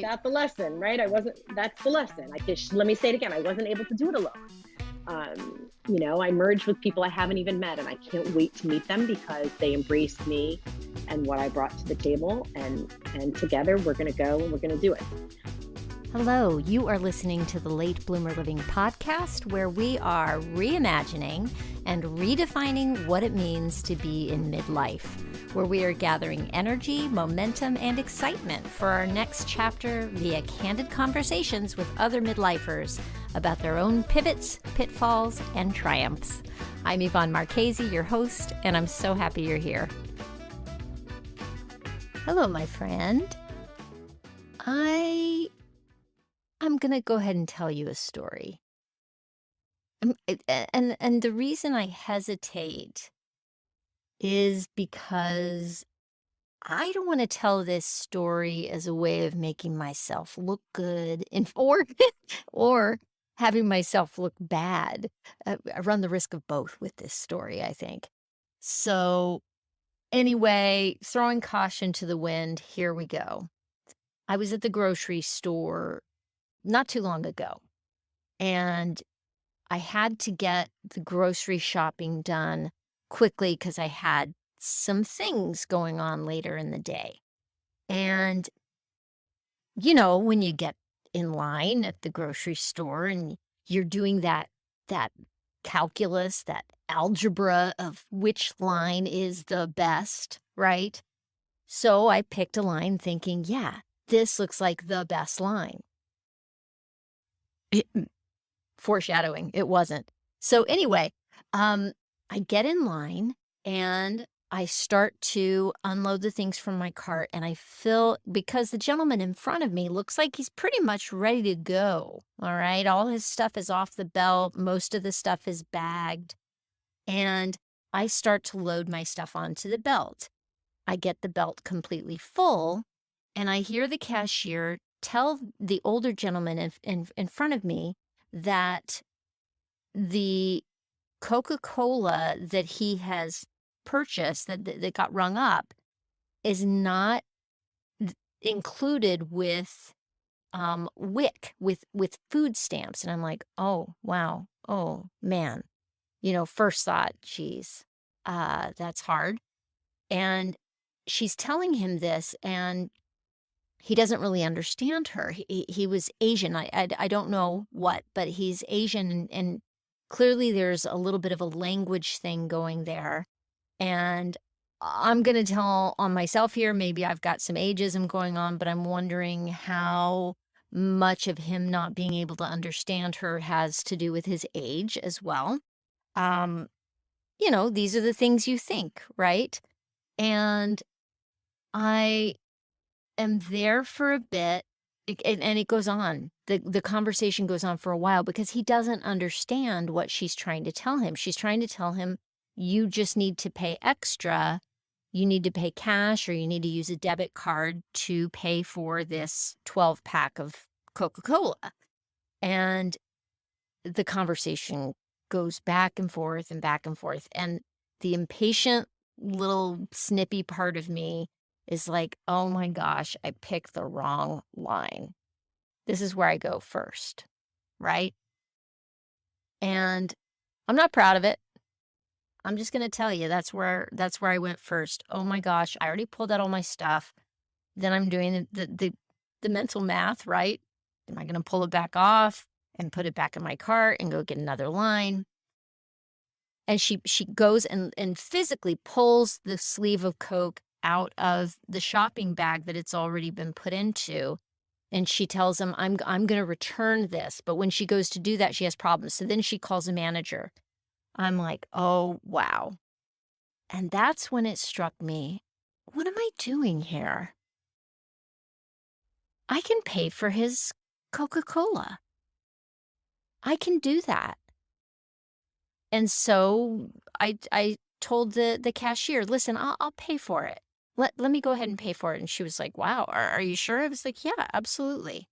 got the lesson, right? That's the lesson. Let me say it again. I wasn't able to do it alone. I merged with people I haven't even met, and I can't wait to meet them because they embraced me and what I brought to the table. And together we're going to go and we're going to do it. Hello, you are listening to the Late Bloomer Living podcast, where we are reimagining and redefining what it means to be in midlife, where we are gathering energy, momentum, and excitement for our next chapter via candid conversations with other midlifers about their own pivots, pitfalls, and triumphs. I'm Yvonne Marchese, your host, and I'm so happy you're here. Hello, my friend. I'm going to go ahead and tell you a story. And the reason I hesitate is because I don't want to tell this story as a way of making myself look good or having myself look bad. I run the risk of both with this story, I think. So anyway, throwing caution to the wind, here we go. I was at the grocery store not too long ago, and I had to get the grocery shopping done quickly because I had some things going on later in the day. And, when you get in line at the grocery store and you're doing that calculus, that algebra of which line is the best, right? So I picked a line thinking, yeah, this looks like the best line. Foreshadowing, it wasn't. So anyway, I get in line and I start to unload the things from my cart, and I feel, because the gentleman in front of me looks like he's pretty much ready to go. All right. All his stuff is off the belt. Most of the stuff is bagged. And I start to load my stuff onto the belt. I get the belt completely full, and I hear the cashier tell the older gentleman in front of me that the Coca-Cola that he has purchased that got rung up is not included with WIC, with food stamps. And I'm like, oh, wow. Oh, man. First thought, geez, that's hard. And she's telling him this, and he doesn't really understand her. He was Asian. I don't know what, but he's Asian, and clearly there's a little bit of a language thing going there. And I'm going to tell on myself here, maybe I've got some ageism going on, but I'm wondering how much of him not being able to understand her has to do with his age as well. These are the things you think, right? And I am there for a bit, and it goes on. The conversation goes on for a while because he doesn't understand what she's trying to tell him. She's trying to tell him, you just need to pay extra. You need to pay cash, or you need to use a debit card to pay for this 12-pack of Coca-Cola. And the conversation goes back and forth and back and forth. And the impatient little snippy part of me is like, oh my gosh, I picked the wrong line. This is where I go first, right? And I'm not proud of it. I'm just going to tell you, that's where I went first. Oh my gosh, I already pulled out all my stuff. Then I'm doing the mental math, right? Am I going to pull it back off and put it back in my cart and go get another line? And she goes and physically pulls the sleeve of Coke out of the shopping bag that it's already been put into. And she tells him, I'm going to return this. But when she goes to do that, she has problems. So then she calls a manager. I'm like, oh, wow. And that's when it struck me. What am I doing here? I can pay for his Coca-Cola. I can do that. And so I told the cashier, listen, I'll pay for it. Let me go ahead and pay for it. And she was like, wow, are you sure? I was like, yeah, absolutely.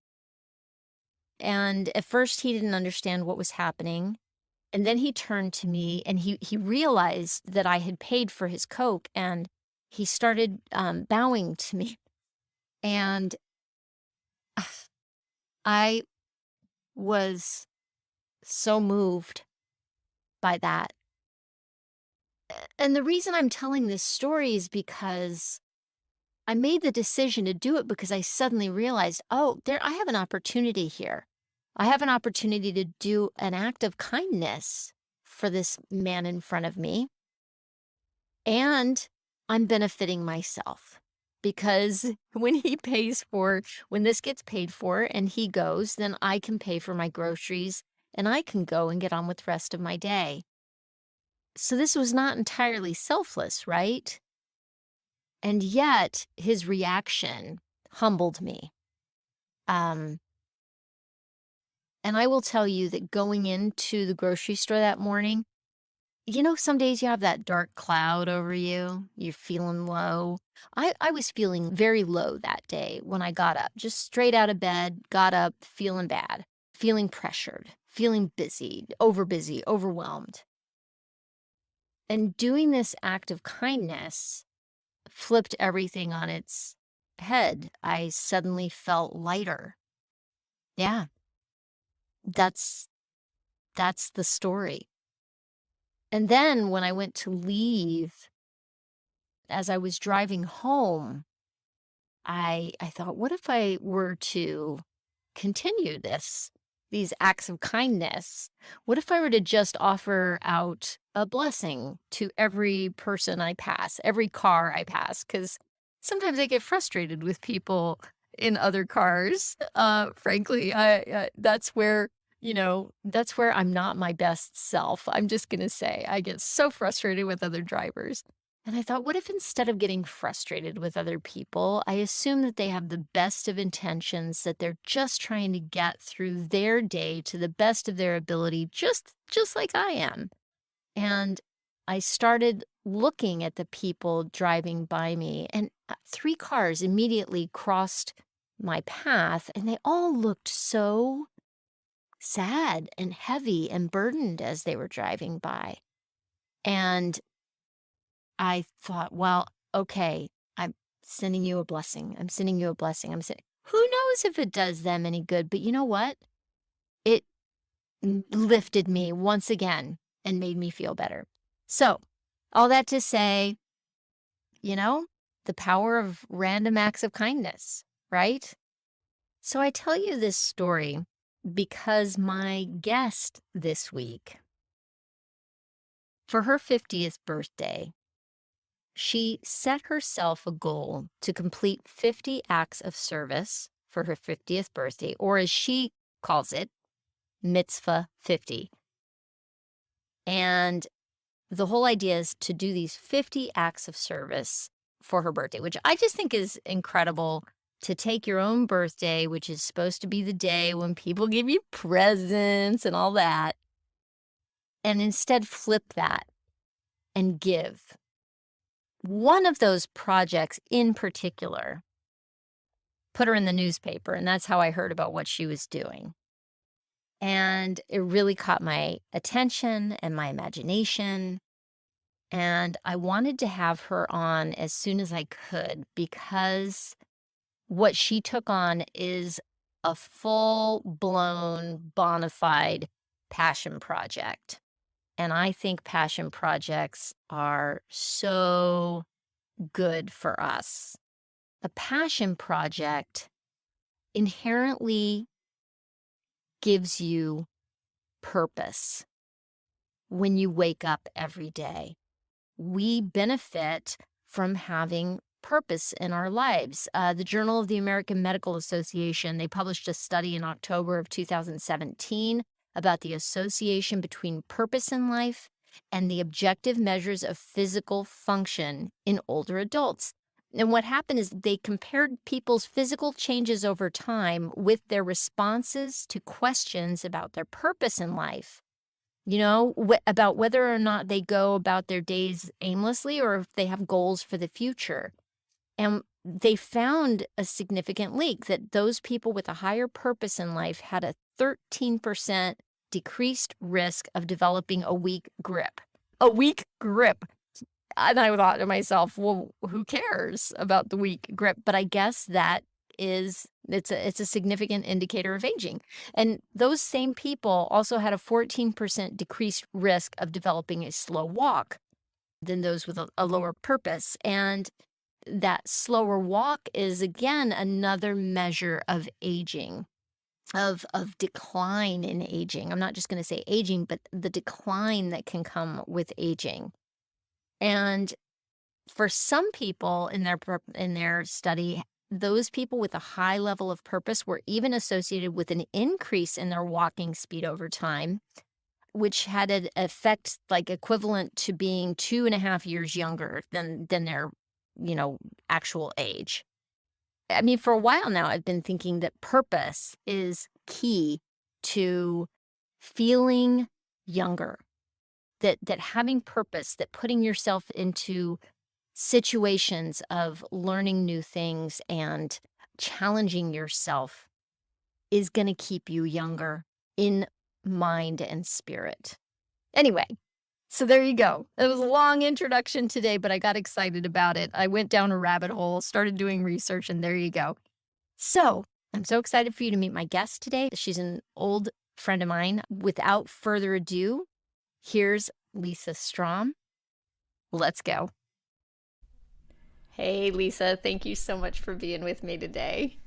And at first he didn't understand what was happening. And then he turned to me and he realized that I had paid for his Coke, and he started bowing to me. And I was so moved by that. And the reason I'm telling this story is because I made the decision to do it because I suddenly realized, oh, there I have an opportunity here. I have an opportunity to do an act of kindness for this man in front of me, and I'm benefiting myself because when this gets paid for and he goes, then I can pay for my groceries and I can go and get on with the rest of my day. So this was not entirely selfless, right? And yet his reaction humbled me. Um, and I will tell you that going into the grocery store that morning, some days you have that dark cloud over you, you're feeling low. I was feeling very low that day when I got up, just straight out of bed, got up feeling bad, feeling pressured, feeling busy, overwhelmed. And doing this act of kindness flipped everything on its head. I suddenly felt lighter. Yeah, that's that's the story. And then when I went to leave, as I was driving home, I thought, what if I were to continue these acts of kindness? What if I were to just offer out a blessing to every person I pass, every car I pass? Because sometimes I get frustrated with people in other cars. Frankly, that's where I'm not my best self. I'm just going to say I get so frustrated with other drivers. And I thought, what if instead of getting frustrated with other people, I assume that they have the best of intentions, that they're just trying to get through their day to the best of their ability, just like I am. And I started looking at the people driving by me, and 3 cars immediately crossed my path, and they all looked so sad and heavy and burdened as they were driving by. And I thought, well, okay, I'm sending you a blessing. I'm sending you a blessing. Who knows if it does them any good? But you know what? It lifted me once again and made me feel better. So, all that to say, you know, the power of random acts of kindness, right? So, I tell you this story because my guest this week, for her 50th birthday, she set herself a goal to complete 50 acts of service for her 50th birthday, or as she calls it, Mitzvah 50. And the whole idea is to do these 50 acts of service for her birthday, which I just think is incredible, to take your own birthday, which is supposed to be the day when people give you presents and all that, and instead flip that and give. One of those projects in particular put her in the newspaper, and that's how I heard about what she was doing. And it really caught my attention and my imagination. And I wanted to have her on as soon as I could because what she took on is a full-blown, bona fide passion project. And I think passion projects are so good for us. A passion project inherently gives you purpose when you wake up every day. We benefit from having purpose in our lives. The Journal of the American Medical Association, they published a study in October of 2017 about the association between purpose in life and the objective measures of physical function in older adults. And what happened is they compared people's physical changes over time with their responses to questions about their purpose in life. About whether or not they go about their days aimlessly or if they have goals for the future. And they found a significant leak that those people with a higher purpose in life had a 13% decreased risk of developing a weak grip. A weak grip. And I thought to myself, well, who cares about the weak grip? But I guess that is It's a significant indicator of aging. And those same people also had a 14% decreased risk of developing a slow walk than those with a lower purpose. And that slower walk is again another measure of aging, of decline in aging. I'm not just going to say aging, but the decline that can come with aging. And for some people in their study, those people with a high level of purpose were even associated with an increase in their walking speed over time, which had an effect like equivalent to being 2.5 years younger than their, you know, actual age. I mean, for a while now, I've been thinking that purpose is key to feeling younger. That having purpose, that putting yourself into situations of learning new things and challenging yourself is going to keep you younger in mind and spirit. Anyway, so there you go. It was a long introduction today, but I got excited about it. I went down a rabbit hole, started doing research, and there you go. So I'm so excited for you to meet my guest today. She's an old friend of mine. Without further ado, here's Lisa Strom. Let's go. Hey, Lisa, thank you so much for being with me today.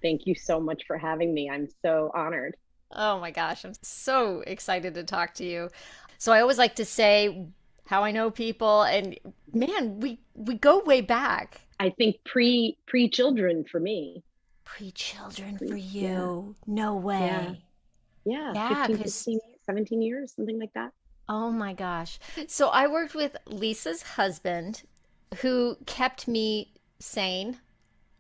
Thank you so much for having me. I'm so honored. Oh my gosh, I'm so excited to talk to you. So I always like to say how I know people, and man, we go way back. I think pre children for me. Pre-children for Pre, yeah, you. No yeah, way. yeah. Yeah, 15, because 16, 17 years, something like that. oh my gosh. So I worked with Lisa's husband who kept me sane.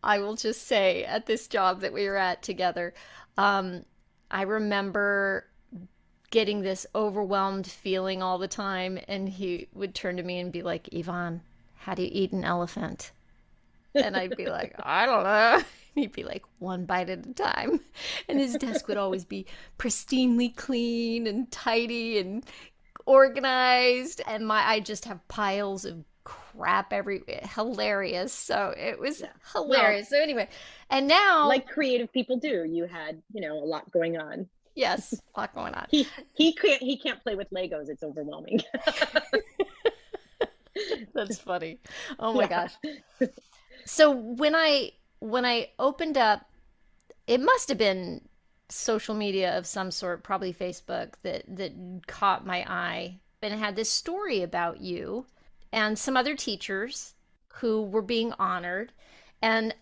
I will just say at this job that we were at together. Um, I remember getting this overwhelmed feeling all the time, and he would turn to me and be like, Yvonne, how do you eat an elephant? And I'd be like, I don't know. He'd be like, one bite at a time. And his desk would always be pristinely clean and tidy and organized. And I just have piles of crap hilarious. So it was Yeah. Well, hilarious. So anyway, and now, like creative people do, you had, a lot going on. yes, a lot going on. He can't play with Legos. It's overwhelming. That's funny. Oh my Yeah. gosh. So when I opened up, it must have been social media of some sort, probably Facebook, that caught my eye. And it had this story about you and some other teachers who were being honored. And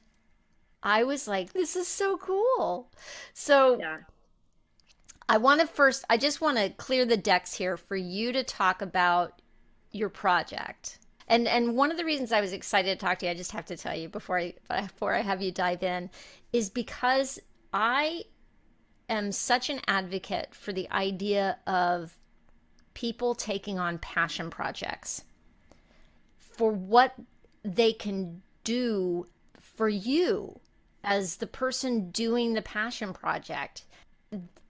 I was like, this is so cool. So Yeah. I just want to clear the decks here for you to talk about your project. And one of the reasons I was excited to talk to you, I just have to tell you before I have you dive in, is because I am such an advocate for the idea of people taking on passion projects for what they can do for you as the person doing the passion project,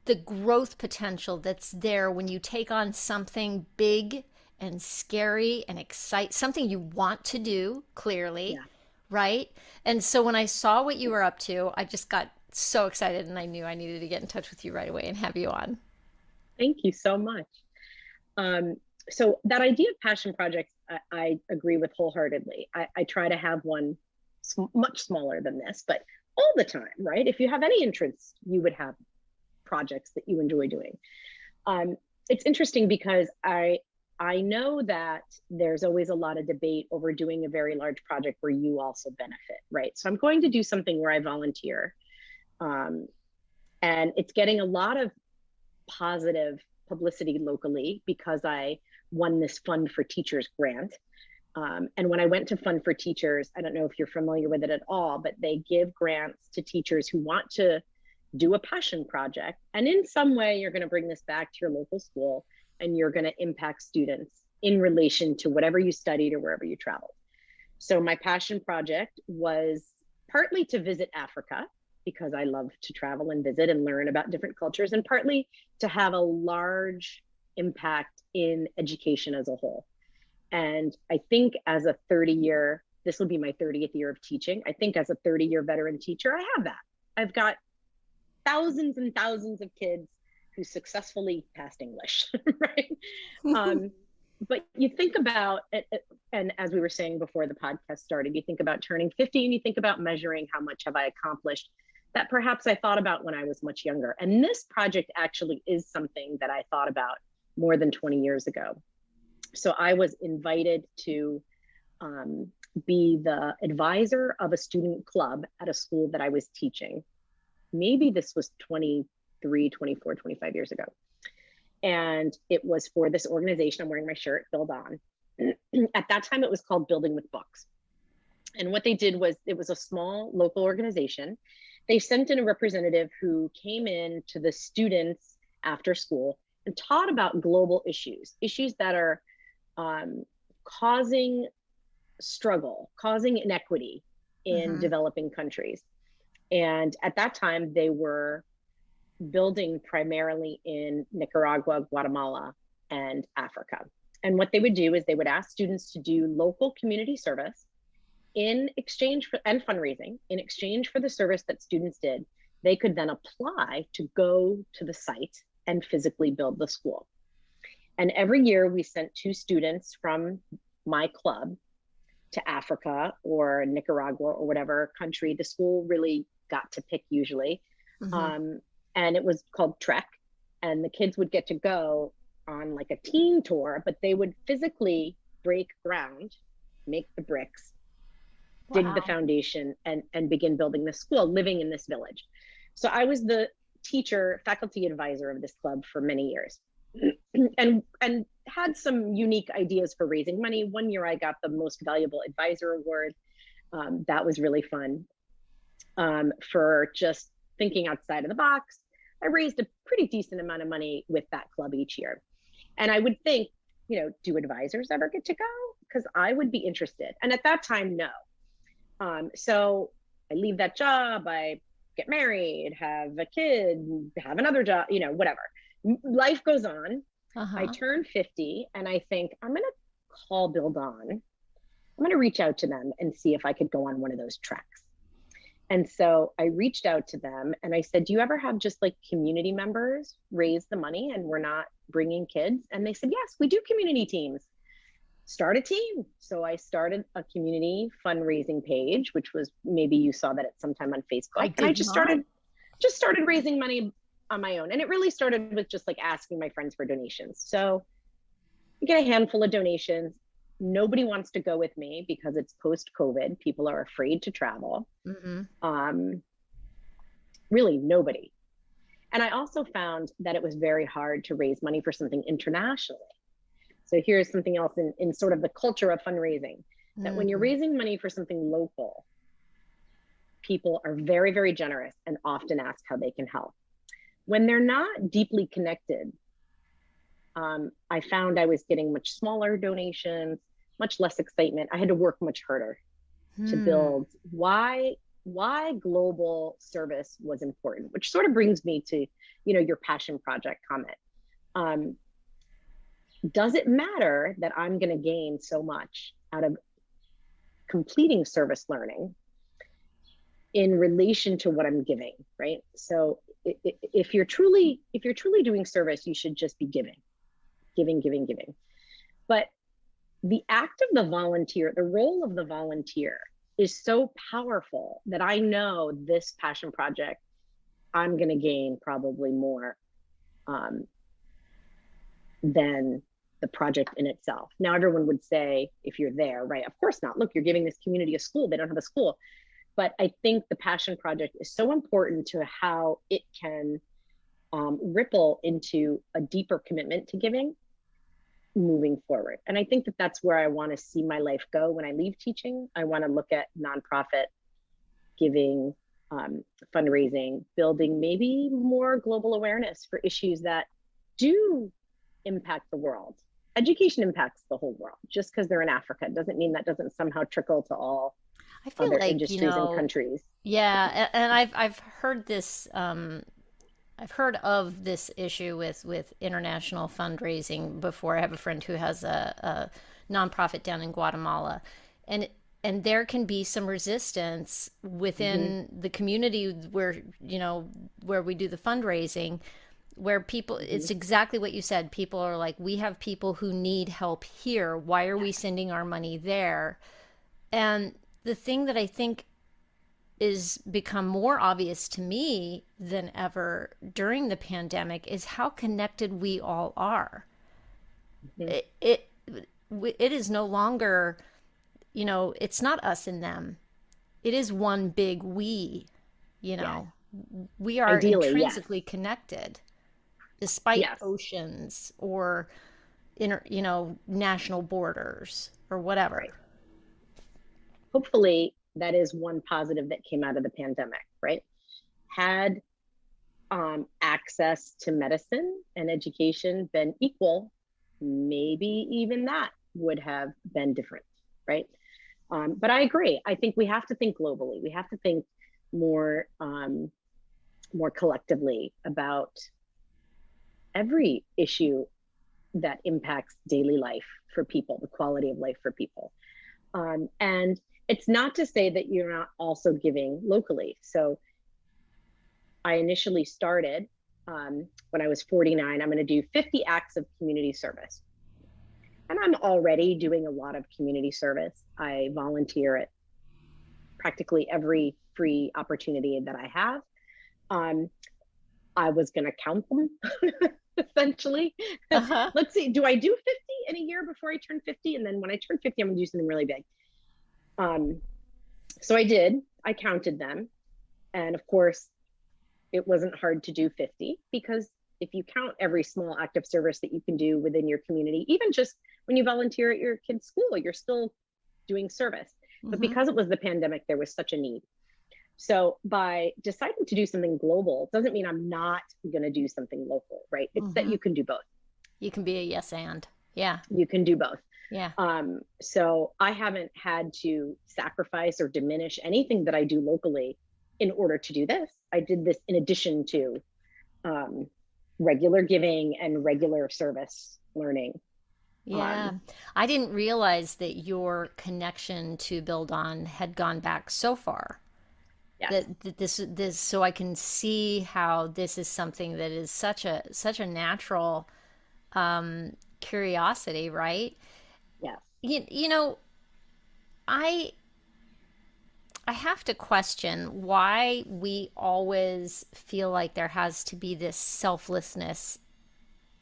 the growth potential that's there when you take on something big and scary and excite something you want to do clearly, Yeah. right? And so when I saw what you were up to, I just got so excited and I knew I needed to get in touch with you right away and have you on. Thank you so much. Um, so that idea of passion projects, I agree with wholeheartedly. I try to have one much smaller than this, but all the time, right? If you have any interests, you would have projects that you enjoy doing. It's interesting because I know that there's always a lot of debate over doing a very large project where you also benefit, right? So I'm going to do something where I volunteer, um, and it's getting a lot of positive publicity locally because I won this Fund for Teachers grant. And when I went to Fund for Teachers, I don't know if you're familiar with it at all, but they give grants to teachers who want to do a passion project. And in some way, you're going to bring this back to your local school and you're going to impact students in relation to whatever you studied or wherever you traveled. So my passion project was partly to visit Africa because I love to travel and visit and learn about different cultures, and partly to have a large impact in education as a whole. And I think as a this will be my 30th year of teaching. I think as a 30-year veteran teacher, I have that. I've got thousands and thousands of kids who successfully passed English, right? Um, but you think about it, and as we were saying before the podcast started, you think about turning 50 and you think about measuring how much have I accomplished that perhaps I thought about when I was much younger. And this project actually is something that I thought about more than 20 years ago. So I was invited to be the advisor of a student club at a school that I was teaching. Maybe this was 23, 24, 25 years ago. And it was for this organization. I'm wearing my shirt, Build On. At that time, it was called Building with Books. And what they did was, it was a small local organization. They sent in a representative who came in to the students after school and taught about global issues that are causing struggle, causing inequity in developing countries. And at that time, they were building primarily in Nicaragua, Guatemala, and Africa. And what they would do is they would ask students to do local community service in exchange for, and fundraising, in exchange for the service that students did. They could then apply to go to the site and physically build the school. And every year we sent 2 students from my club to Africa or Nicaragua or whatever country the school really got to pick usually. And it was called Trek. And the kids would get to go on like a teen tour, but they would physically break ground, make the bricks, dig the foundation, and begin building the school, living in this village. So I was the teacher, faculty advisor of this club for many years. and had some unique ideas for raising money. One year I got the most valuable advisor award. That was really fun. For just thinking outside of the box. I raised a pretty decent amount of money with that club each year. And I would think, you know, do advisors ever get to go? Because I would be interested. And at that time, no. So I leave that job, I get married, have a kid, have another job, you know, whatever. Life goes on. I turn 50 and I think, I'm going to call Build On. I'm going to reach out to them and see if I could go on one of those treks. And so I reached out to them and I said, do you ever have just like community members raise the money and we're not bringing kids? And they said, yes, we do community teams. Start a team. So I started a community fundraising page, which was, maybe you saw that at some time on Facebook. I just started raising money on my own. And it really started with just like asking my friends for donations. So you get a handful of donations. Nobody wants to go with me because it's post-COVID. People are afraid to travel. Really nobody. And I also found that it was very hard to raise money for something internationally. So here's something else in sort of the culture of fundraising, that when you're raising money for something local, people are very, very generous and often ask how they can help. When they're not deeply connected, I found I was getting much smaller donations, much less excitement. I had to work much harder to build why global service was important, which sort of brings me to, you know, your passion project comment. Does it matter that I'm going to gain so much out of completing service learning in relation to what I'm giving, right? So if you're truly doing service, you should just be giving. But the act of the volunteer, the role of the volunteer is so powerful that I know this passion project, I'm going to gain probably more than the project in itself. Now, everyone would say, if you're there, right? Of course not. Look, you're giving this community a school. They don't have a school. But I think the passion project is so important to how it can ripple into a deeper commitment to giving moving forward. And I think that that's where I want to see my life go when I leave teaching. I want to look at nonprofit giving, fundraising, building maybe more global awareness for issues that do impact the world. Education impacts the whole world. Just because they're in Africa doesn't mean that doesn't somehow trickle to all I feel other like, industries and countries. Yeah, and I've heard this. I've heard of this issue with international fundraising before. I have a friend who has a nonprofit down in Guatemala, and and there can be some resistance Hmm. within the community where, where we do the fundraising, where people, Hmm. it's exactly what you said. People are like, we have people who need help here. Why are we Yes. sending our money there? And the thing that I think is become more obvious to me than ever during the pandemic is how connected we all are. Hmm. It is no longer, it's not us and them. It is one big we, you Yes. know. We are Ideally, yes. intrinsically connected despite Yes. oceans or national borders or whatever. Right. Hopefully, that is one positive that came out of the pandemic, right? Had access to medicine and education been equal, maybe even that would have been different, right? But I agree. I think we have to think globally. We have to think more more collectively about every issue that impacts daily life for people, the quality of life for people. And it's not to say that you're not also giving locally. So I initially started when I was 49, I'm going to do 50 acts of community service. And I'm already doing a lot of community service. I volunteer at practically every free opportunity that I have. Um, I was going to count them essentially. Uh-huh. Let's see, do I do 50 in a year before I turn 50? And then when I turn 50, I'm going to do something really big. Um, so I did, I counted them. And of course, it wasn't hard to do 50 because if you count every small act of service that you can do within your community, even just when you volunteer at your kid's school, you're still doing service. But Mm-hmm. because it was the pandemic, there was such a need. So by deciding to do something global doesn't mean I'm not going to do something local, right? It's that Mm-hmm. you can do both. You can be a yes and. Yeah. You can do both. Yeah. So I haven't had to sacrifice or diminish anything that I do locally in order to do this. I did this in addition to um, regular giving and regular service learning. Yeah. Um, I didn't realize that your connection to Build On had gone back so far. yes. That this so I can see how this is something that is such a natural curiosity, right? Yes. You know, I I have to question why we always feel like there has to be this selflessness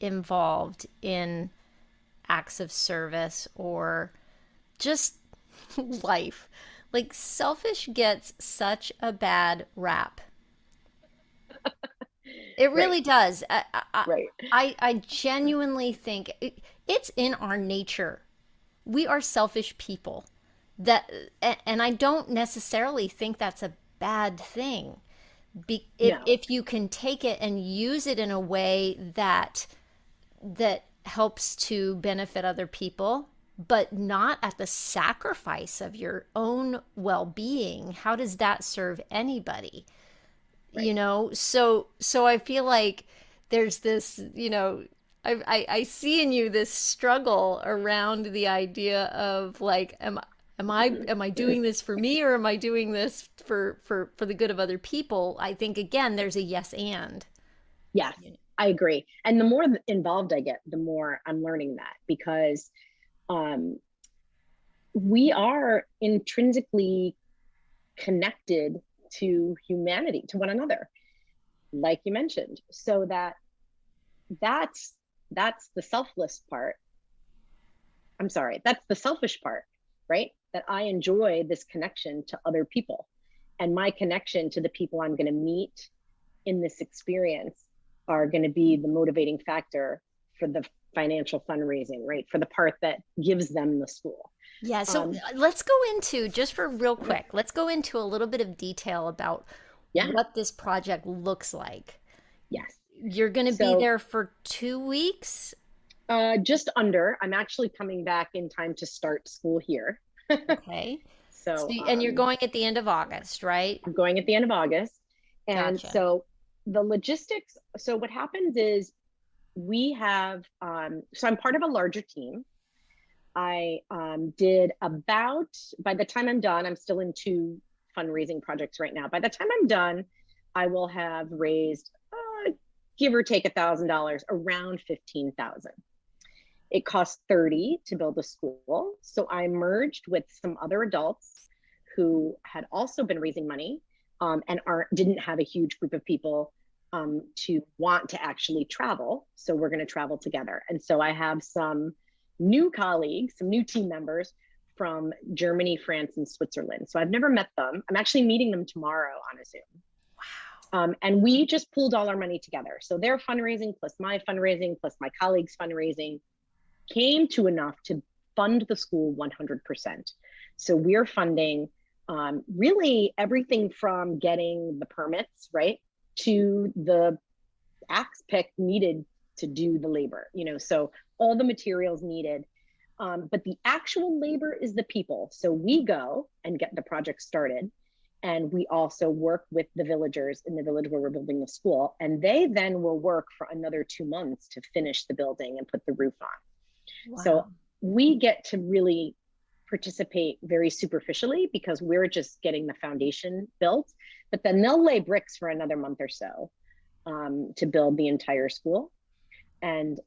involved in acts of service or just life. Like selfish gets such a bad rap. It Right. really does. Right. I genuinely think it's in our nature. We are selfish people. That and I don't necessarily think that's a bad thing. No. If you can take it and use it in a way that helps to benefit other people, but not at the sacrifice of your own well-being, how does that serve anybody? Right. So I feel like there's this, I see in you this struggle around the idea of like, am I doing this for me, or am I doing this for the good of other people? I think again there's a yes and. Yes, I agree. And the more involved I get, the more I'm learning that because um, we are intrinsically connected to humanity, to one another, like you mentioned. So that's that's the selfless part. I'm sorry, that's the selfish part, right? That I enjoy this connection to other people and my connection to the people I'm going to meet in this experience are going to be the motivating factor for the financial fundraising, right? For the part that gives them the school. Yeah, so Um, let's go into, just for real okay. quick, let's go into a little bit of detail about Yeah. what this project looks like. Yes. You're going to be So there for 2 weeks. just under, I'm actually coming back in time to start school here. Okay. So, So and you're going at the end of August, right? I'm going at the end of August. And Gotcha. so the logistics, so what happens is we have, so I'm part of a larger team. I did about, by the time I'm done, I'm still in two fundraising projects right now. By the time I'm done, I will have raised, give or take $1,000, around 15,000. It costs 30 to build a school. So I merged with some other adults who had also been raising money, and didn't have a huge group of people to want to actually travel. So we're going to travel together. And so I have some new colleagues, some new team members from Germany, France, and Switzerland. So I've never met them. I'm actually meeting them tomorrow on a Zoom. And we just pooled all our money together. So their fundraising plus my fundraising plus my colleagues' fundraising came to enough to fund the school 100%. So we're funding really everything from getting the permits, right, to the axe pick needed to do the labor, so all the materials needed. But the actual labor is the people. So we go and get the project started. And we also work with the villagers in the village where we're building the school. And they then will work for another 2 months to finish the building and put the roof on. Wow. So we get to really participate very superficially because we're just getting the foundation built, but then they'll lay bricks for another month or so to build the entire school. And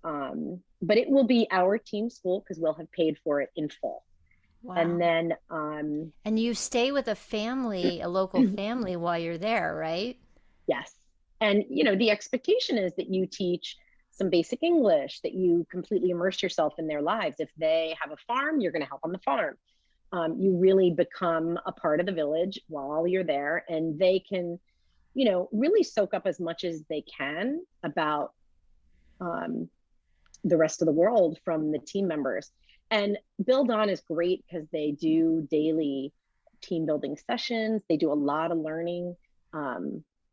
but it will be our team school because we'll have paid for it in full. Wow. And then and you stay with a family, a local family while you're there, right? Yes. And the expectation is that you teach some basic English, that you completely immerse yourself in their lives. If they have a farm, you're going to help on the farm. You really become a part of the village while you're there, and they can, really soak up as much as they can about the rest of the world from the team members. And Build On is great because they do daily team building sessions. They do a lot of learning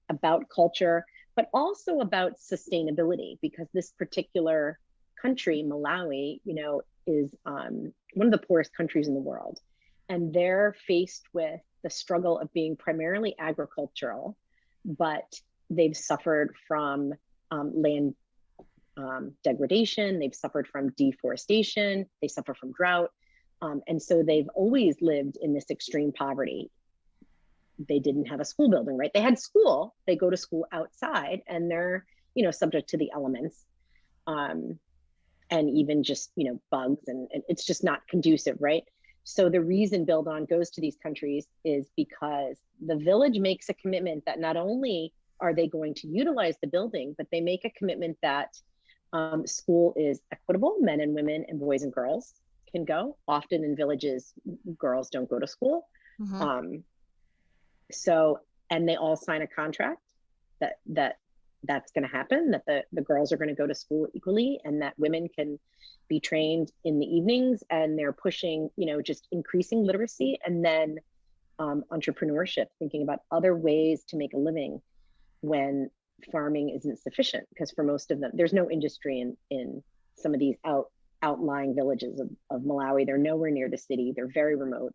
about culture, but also about sustainability, because this particular country, Malawi, is one of the poorest countries in the world. And they're faced with the struggle of being primarily agricultural, but they've suffered from land degradation, they've suffered from deforestation, they suffer from drought. And so they've always lived in this extreme poverty. They didn't have a school building, right? They had school, they go to school outside, and they're, subject to the elements. And even just, bugs, and it's just not conducive, right? So the reason Build On goes to these countries is because the village makes a commitment that not only are they going to utilize the building, but they make a commitment that school is equitable. Men and women and boys and girls can go. Often in villages, girls don't go to school. Mm-hmm. So, and they all sign a contract that's going to happen, that the girls are going to go to school equally, and that women can be trained in the evenings, and they're pushing, just increasing literacy, and then entrepreneurship, thinking about other ways to make a living when farming isn't sufficient, because for most of them, there's no industry in some of these outlying villages of Malawi. They're nowhere near the city. They're very remote.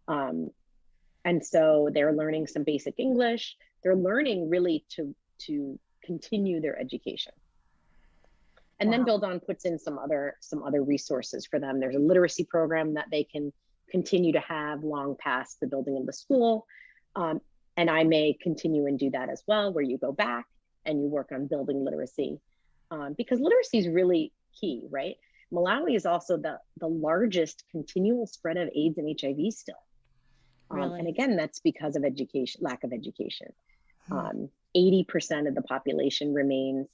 And so they're learning some basic English. They're learning really to continue their education. And then Build On puts in some other resources for them. There's a literacy program that they can continue to have long past the building of the school. And I may continue and do that as well, where you go back and you work on building literacy, because literacy is really key, right? Malawi is also the largest continual spread of AIDS and HIV still. Really? And again, that's because of education, lack of education. 80% of the population remains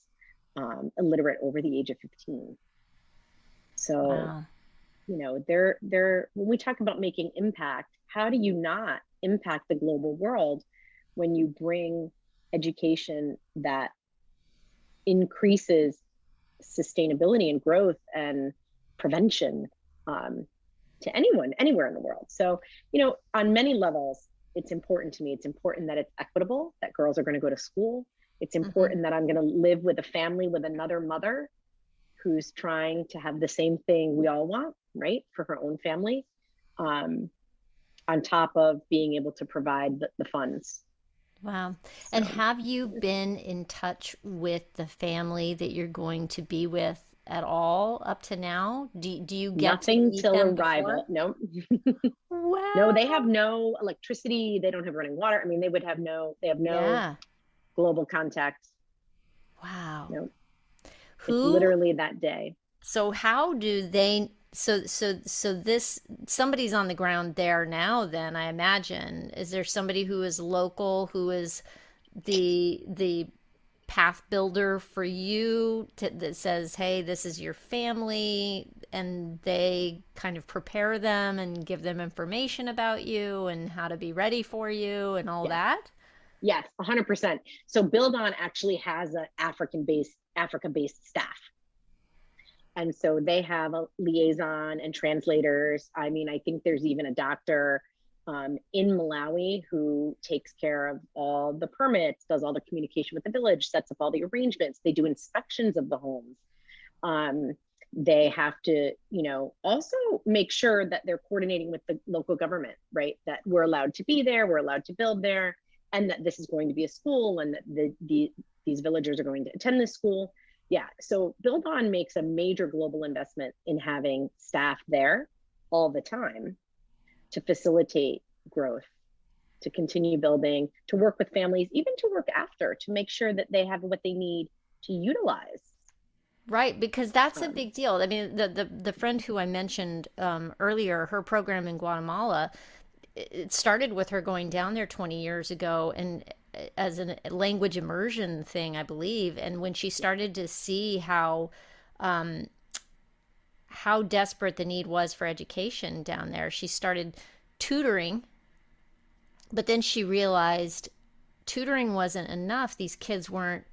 illiterate over the age of 15. So, Wow. they're when we talk about making impact, how do you not impact the global world when you bring education that increases sustainability and growth and prevention to anyone, anywhere in the world? So, on many levels, it's important to me. It's important that it's equitable, that girls are going to go to school. It's important that I'm going to live with a family with another mother who's trying to have the same thing we all want, right, for her own family, on top of being able to provide the funds. Wow. And have you been in touch with the family that you're going to be with at all up to now? Do you get to Nothing meet till them before? arrival. No, no, they have Wow. no electricity. They don't have running water. I mean, they have no Yeah. global contact. Wow. No, it's Who literally that day. So how do they so this somebody's on the ground there now then I imagine. Is there somebody who is local who is the path builder for you that says, "Hey, this is your family," and they kind of prepare them and give them information about you and how to be ready for you and all Yes, that? yes, 100%. So Build On actually has an Africa-based staff. And so they have a liaison and translators. I mean, I think there's even a doctor in Malawi who takes care of all the permits, does all the communication with the village, sets up all the arrangements. They do inspections of the homes. Um, they have to, also make sure that they're coordinating with the local government, right? That we're allowed to be there, we're allowed to build there, and that this is going to be a school, and that these villagers are going to attend this school. Yeah, so Build On makes a major global investment in having staff there all the time to facilitate growth, to continue building, to work with families, even to work after, to make sure that they have what they need to utilize. Right, because that's a Um, big deal. I mean, the friend who I mentioned earlier, her program in Guatemala, it started with her going down there 20 years ago and as a language immersion thing, I believe. And when she started to see how desperate the need was for education down there, she started tutoring, but then she realized tutoring wasn't enough. These kids weren't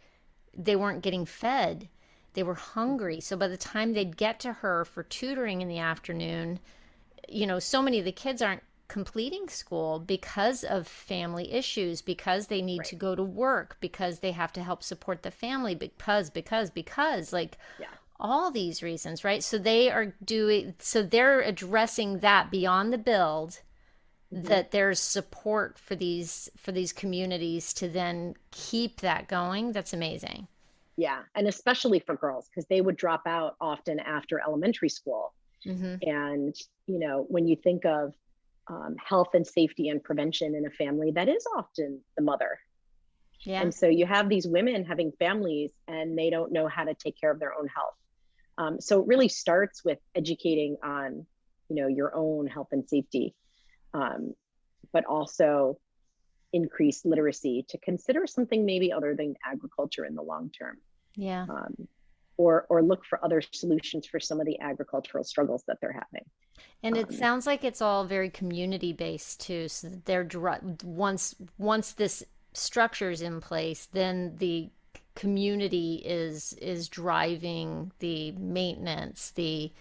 getting fed. They were hungry. So by the time they'd get to her for tutoring in the afternoon, so many of the kids aren't completing school because of family issues, because they need to right. go to work, because they have to help support the family, because, like Yeah. all these reasons, right? So they're addressing that beyond the build, Mm-hmm. that there's support for these communities to then keep that going. That's amazing. Yeah. And especially for girls, because they would drop out often after elementary school. Mm-hmm. And, when you think of health and safety and prevention in a family, that is often the mother. Yeah. And so you have these women having families and they don't know how to take care of their own health. So it really starts with educating on, your own health and safety, um, but also increase literacy to consider something maybe other than agriculture in the long term, Yeah. um, or look for other solutions for some of the agricultural struggles that they're having. And it Um, sounds like it's all very community based too. So that once this structure is in place, then the community is driving the maintenance, the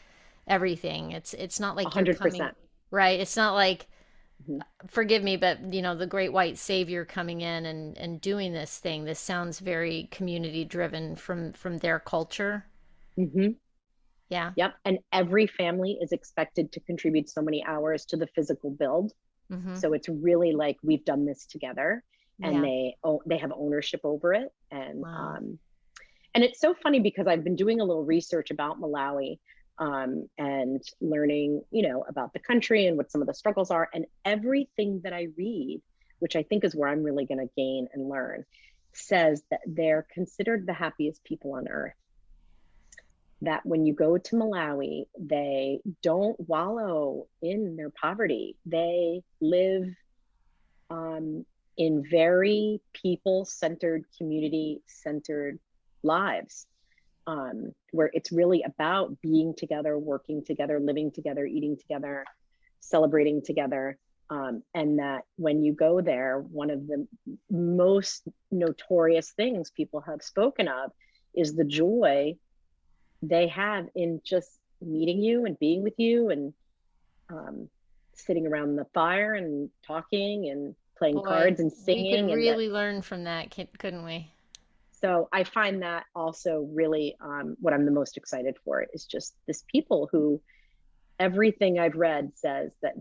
everything. It's not like you're coming 100%. right. It's not like, Mm-hmm. forgive me, but the great white savior coming in and doing this thing. This sounds very community driven from their culture. Mm-hmm. Yeah. Yep. And every family is expected to contribute so many hours to the physical build. Mm-hmm. So it's really like we've done this together, and Yeah. they have ownership over it. Wow. And it's so funny because I've been doing a little research about Malawi, and learning, about the country and what some of the struggles are. And everything that I read, which I think is where I'm really going to gain and learn, says that they're considered the happiest people on earth. That when you go to Malawi, they don't wallow in their poverty. They live um, in very people centered, community centered lives, where it's really about being together, working together, living together, eating together, celebrating together. And that when you go there, one of the most notorious things people have spoken of is the joy they have in just meeting you and being with you, and um, sitting around the fire and talking and playing Boy, cards and we could singing. And that, really learn from that, couldn't we? so I find that also really, what I'm the most excited for is just this people who everything I've read says that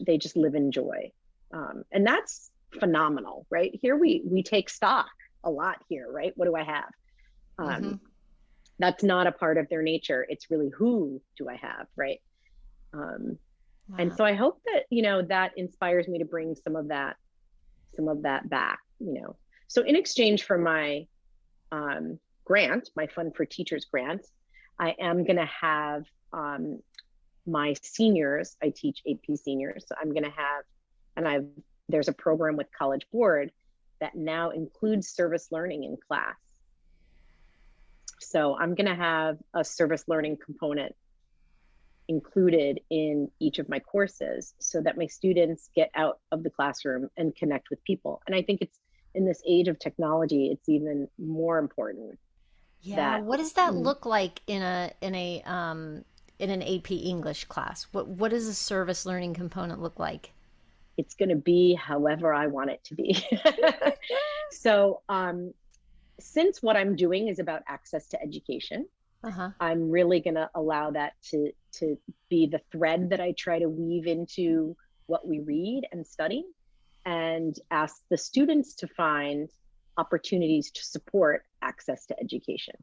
they just live in joy. And that's phenomenal, right? Here we take stock a lot here, right? What do I have? Mm-hmm. Um, That's not a part of their nature. It's really, who do I have, right? Um, and Wow. so I hope that, that inspires me to bring some of that back, So in exchange for my grant, my Fund for Teachers grant, I am going to have my seniors. I teach AP seniors, so I'm going to have, and there's a program with College Board that now includes service learning in class. So I'm going to have a service learning component included in each of my courses so that my students get out of the classroom and connect with people. And I think it's, in this age of technology, it's even more important Yeah, that what does that look like in an AP English class? What does a service learning component look like? it's going to be however I want it to be. So since what I'm doing is about access to education, Uh-huh. I'm really going to allow that to be the thread that I try to weave into what we read and study, and ask the students to find opportunities to support access to education.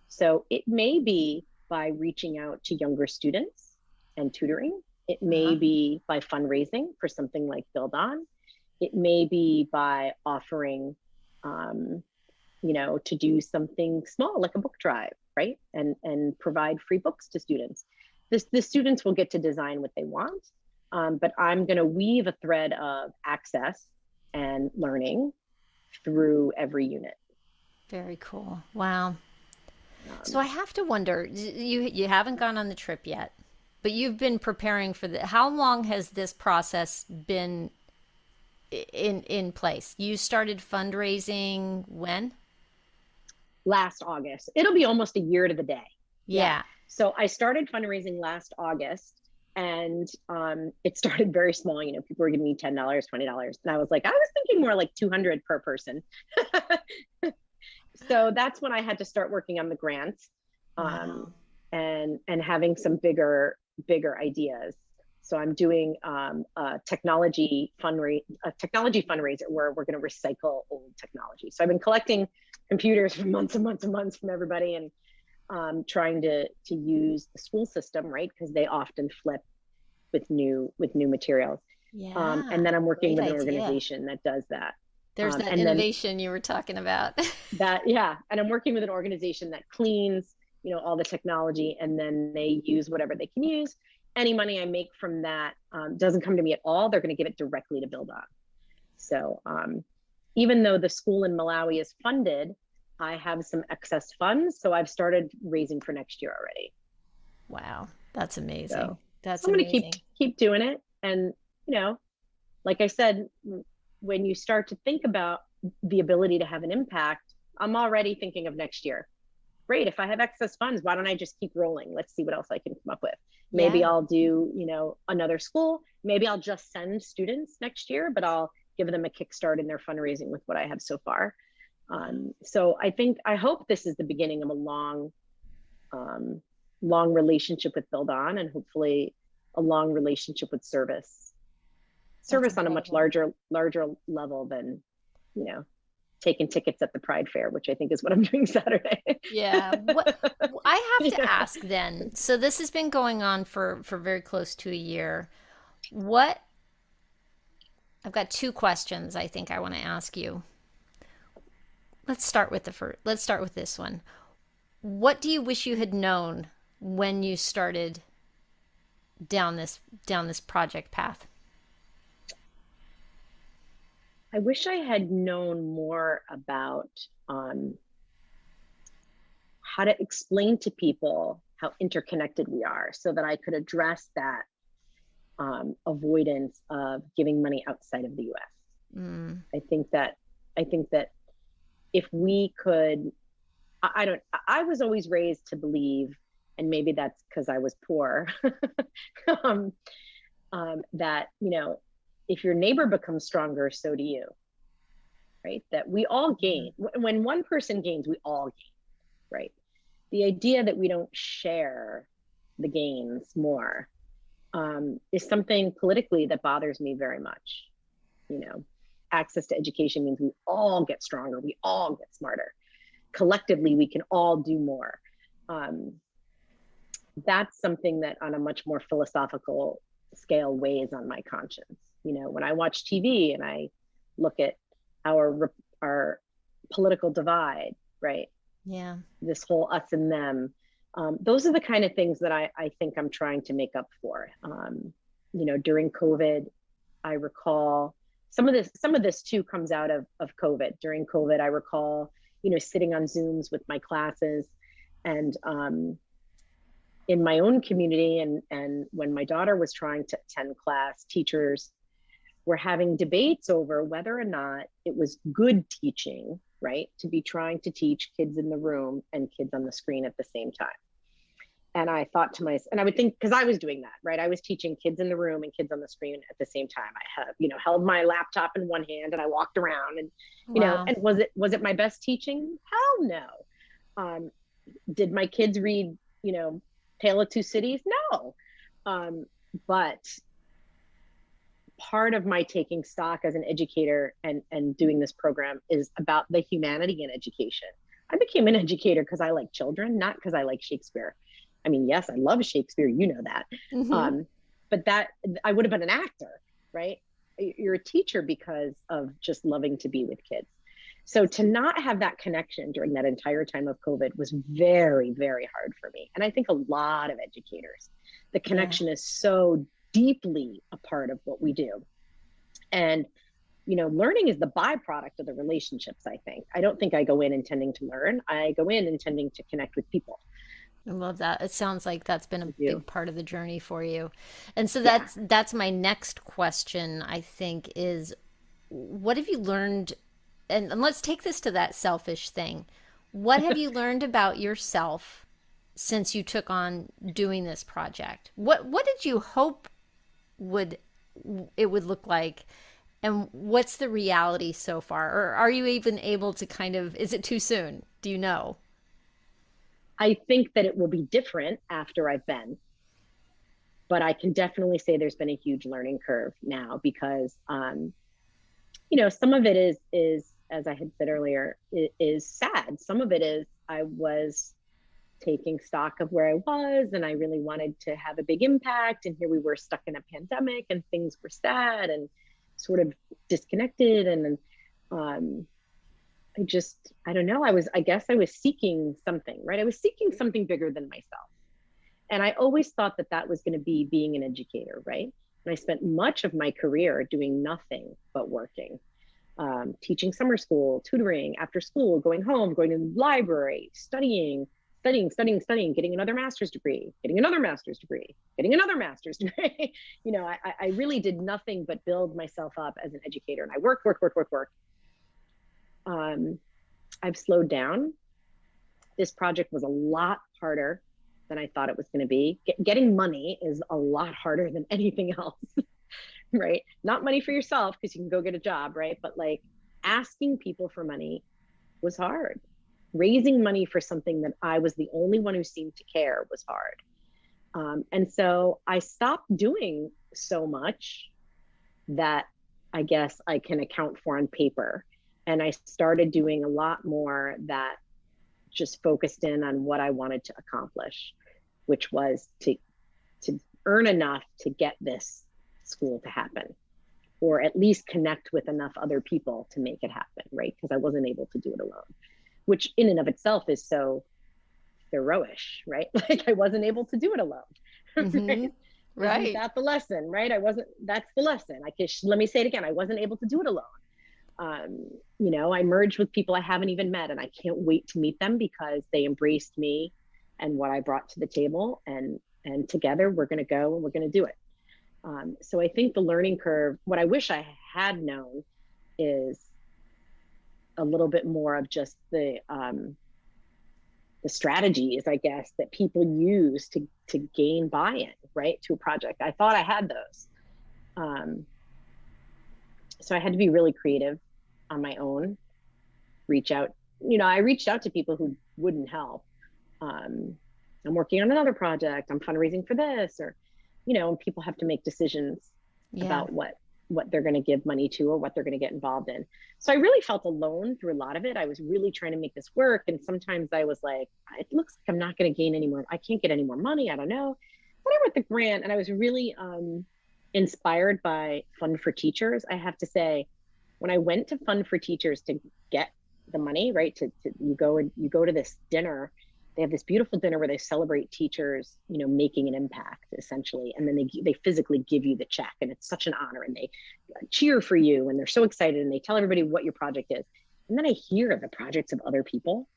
So it may be by reaching out to younger students and tutoring. It may Uh-huh. be by fundraising for something like Build On. It may be by offering, um, to do something small like a book drive, right? And provide free books to students. The students will get to design what they want, but I'm going to weave a thread of access and learning through every unit. Very cool. Wow. So Um, I have to wonder, you haven't gone on the trip yet, but you've been preparing for the how long has this process been in place? You started fundraising when? Last August, it'll be almost a year to the day. Yeah. Yeah. So I started fundraising last August, and it started very small. People were giving me $10, $20, and I was like, I was thinking more like 200 per person. So that's when I had to start working on the grants, um, Wow. and having some bigger ideas. So I'm doing a technology fundraiser where we're going to recycle old technology. So I've been collecting computers for months and months and months from everybody, and trying to use the school system, right? Because they often flip with new materials. And Yeah. then I'm working Great with an idea. organization that does that. There's that And then innovation you were talking about. yeah, and I'm working with an organization that cleans, all the technology, and then they use whatever they can use. Any money I make from that doesn't come to me at all. They're going to give it directly to Build On. So even though the school in Malawi is funded, I have some excess funds, so I've started raising for next year already. Wow. That's amazing. So, That's I'm going to keep amazing. keep doing it, and you know, like I said, when you start to think about the ability to have an impact, I'm already thinking of next year. Great, if I have excess funds, why don't I just keep rolling? Let's see what else I can come up with. Maybe Yeah. I'll do, another school. Maybe I'll just send students next year, but I'll give them a kickstart in their fundraising with what I have so far. So I hope this is the beginning of a um, long relationship with Build On, and hopefully a long relationship with That's service on a much incredible. larger level than, you know, taking tickets at the Pride Fair, which I think is what I'm doing Saturday. Yeah. What I have to Yeah. ask then. So this has been going on for very close to a year. What I've got two questions I think I want to ask you. Let's start with this one. What do you wish you had known when you started down this project path? I wish I had known more about how to explain to people how interconnected we are so that I could address that avoidance of giving money outside of the US. Mm, I think that I think that if we could, I don't, I was always raised to believe, and maybe that's because I was poor, um, that, if your neighbor becomes stronger, so do you, right? That we all mm, gain. When one person gains, we all gain, right? The idea that we don't share the gains more is something politically that bothers me very much. You know, access to education means we all get stronger, we all get smarter. Collectively, we can all do more. um, that's something that on a much more philosophical scale weighs on my conscience. When I watch TV and I look at our political divide, right? Yeah. This whole us and them. Those are the kind of things that I think I'm trying to make up for. During COVID, I recall some of this too comes out of COVID. During COVID, I recall, sitting on Zooms with my classes and in my own community, and when my daughter was trying to attend class, teachers were having debates over whether or not it was good teaching, right? To be trying to teach kids in the room and kids on the screen at the same time. And I thought to myself, and I would think, because I was doing that, right? I was teaching kids in the room and kids on the screen at the same time. I have, held my laptop in one hand and I walked around and, Wow. and was it my best teaching? Hell no. Did my kids read, Tale of Two Cities? No. But part of my taking stock as an educator and doing this program is about the humanity in education. I became an educator because I like children, not because I like Shakespeare. I mean, yes, I love Shakespeare, you know that. Mm-hmm. But that I would have been an actor, right? You're a teacher because of just loving to be with kids. So to not have that connection during that entire time of COVID was very, very hard for me. And I think a lot of educators, the connection is so deeply a part of what we do. And, learning is the byproduct of the relationships, I think. I don't think I go in intending to learn. I go in intending to connect with people. I love that. It sounds like that's been a big part of the journey for you. And so Yeah. that's my next question, I think, is what have you learned? And let's take this to that selfish thing. What have you learned about yourself since you took on doing this project? What did you hope would it would look like? And what's the reality so far? Or are you even able to kind of, is it too soon? Do you know? I think that it will be different after I've been, but I can definitely say there's been a huge learning curve now because, some of it is, as I had said earlier, is sad. Some of it is I was taking stock of where I was and I really wanted to have a big impact. And here we were stuck in a pandemic and things were sad and sort of disconnected. And I don't know. I guess I was seeking something, right? I was seeking something bigger than myself. And I always thought that was going to be being an educator, right? And I spent much of my career doing nothing but working, teaching summer school, tutoring, after school, going home, going to the library, studying, getting another master's degree, getting another master's degree, getting another master's degree. I really did nothing but build myself up as an educator. And I worked. I've slowed down. This project was a lot harder than I thought it was going to be. Getting money is a lot harder than anything else, right? Not money for yourself because you can go get a job, right? But like asking people for money was hard. Raising money for something that I was the only one who seemed to care was hard. And so I stopped doing so much that I guess I can account for on paper. And I started doing a lot more that just focused in on what I wanted to accomplish, which was to earn enough to get this school to happen, or at least connect with enough other people to make it happen, right? Because I wasn't able to do it alone, which in and of itself is so heroish, right? Like I wasn't able to do it alone. Mm-hmm. Right. Isn't that the lesson, right? That's the lesson. Let me say it again. I wasn't able to do it alone. I merged with people I haven't even met, and I can't wait to meet them because they embraced me and what I brought to the table, and together we're going to go and we're going to do it. So I think the learning curve, what I wish I had known is a little bit more of just the strategies, I guess, that people use to gain buy-in, right, to a project. I thought I had those. So I had to be really creative on my own, I reached out to people who wouldn't help. I'm working on another project, I'm fundraising for this, or, and people have to make decisions about what what they're going to give money to or what they're going to get involved in. So I really felt alone through a lot of it. I was really trying to make this work. And sometimes I was like, it looks like I'm not going to gain any more. I can't get any more money. I don't know. But I wrote the grant, and I was really inspired by Fund for Teachers. I have to say, when I went to Fund for Teachers to get the money, right, to you go to this dinner. They have this beautiful dinner where they celebrate teachers, making an impact essentially, and then they physically give you the check, and it's such an honor, and they cheer for you, and they're so excited, and they tell everybody what your project is, and then I hear the projects of other people,